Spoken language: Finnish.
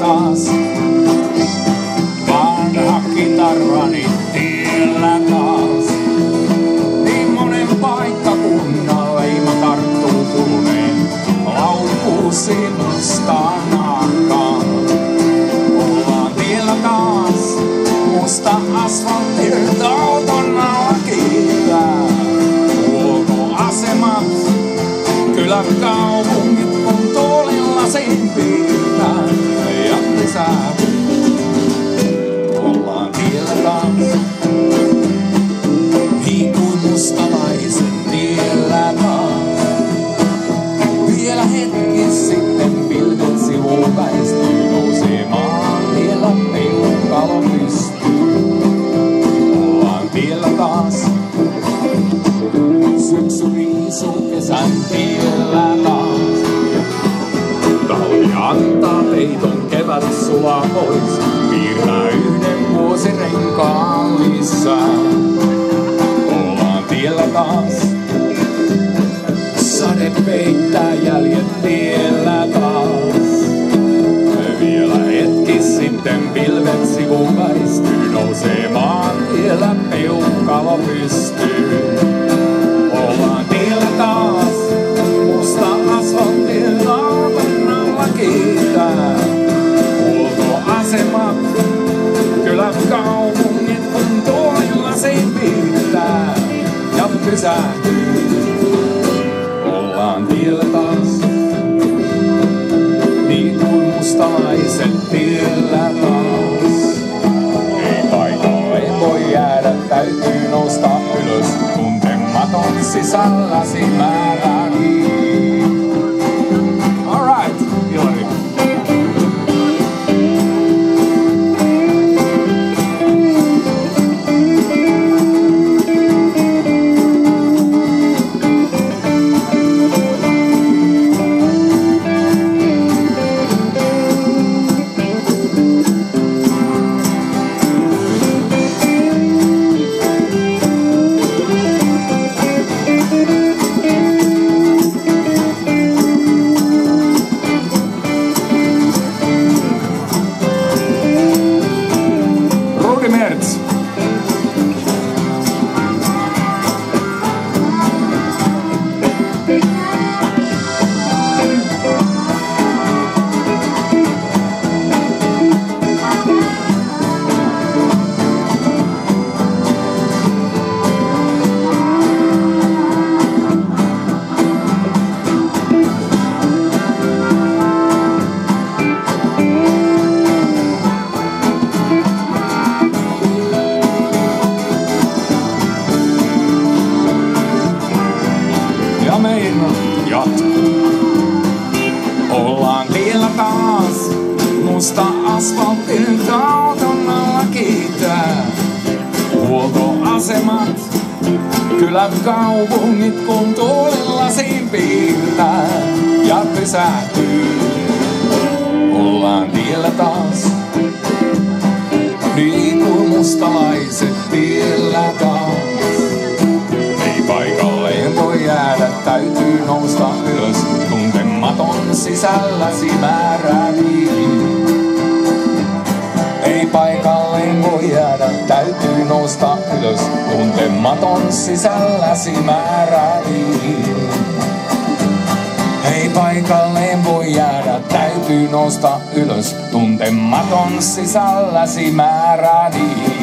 taas. Vanha kitarrani tiellä taas. Niin monen paikkakunnan leima tarttuu kulmeen. Laukuu sinusta naakkaan. Ollaan tiellä taas. Musta asfaltilta auton alla kiitää. Huoltoasemat, kyläkaupungit kun tuolilla sen piirtää. Ja lisää. Ollaan tiellä taas. Niin kuin mustalaisen tiellä taas. Vielä hetki sitten pilvet sivuun väistyy. Nousee maan tiellä peukalo pystyy. Ollaan tiellä taas. Syksy riisuu kesän tiellä taas. Talvi antaa peiton, kevät sulaa pois. Piirtää yhden vuosirenkaan lisää. Ollaan tiellä taas. Sade peittää jäljet tiellä taas. Vielä hetki sitten pilvet sivuun väistyy. Nousee maan tiellä peukalo pystyy. Ollaan tiellä taas. Musta asfaltilta auton alla kiitää. Huoltoasemat, kyläkaupungit kun tuolilla sen piirtää. Ja pysähtyy. Ollaan tiellä taas. Niin kuin mustalaiset tiellä taas. Ei paikalle voi jäädä, täytyy nousta ylös. Tuntematon sisälläsi määräni. All right, Ilari. Ollaan tiellä taas. Musta asfaltilta auton alla kiitää. Huoltoasemat, kyläkaupungit kun tuolilla siinä piirtää. Ja pysähtyy. Ollaan tiellä taas. Niin kuin mustalaiset tiellä taas. Ei paikalleen voi jäädä, täytyy nousta ylös. Tuntematon sisälläsi määräni. Ei paikalleen voi jäädä, täytyy nousta ylös. Tuntematon sisälläsi määräni. Ei paikalleen voi jäädä, täytyy nousta ylös. Tuntematon sisälläsi määräni.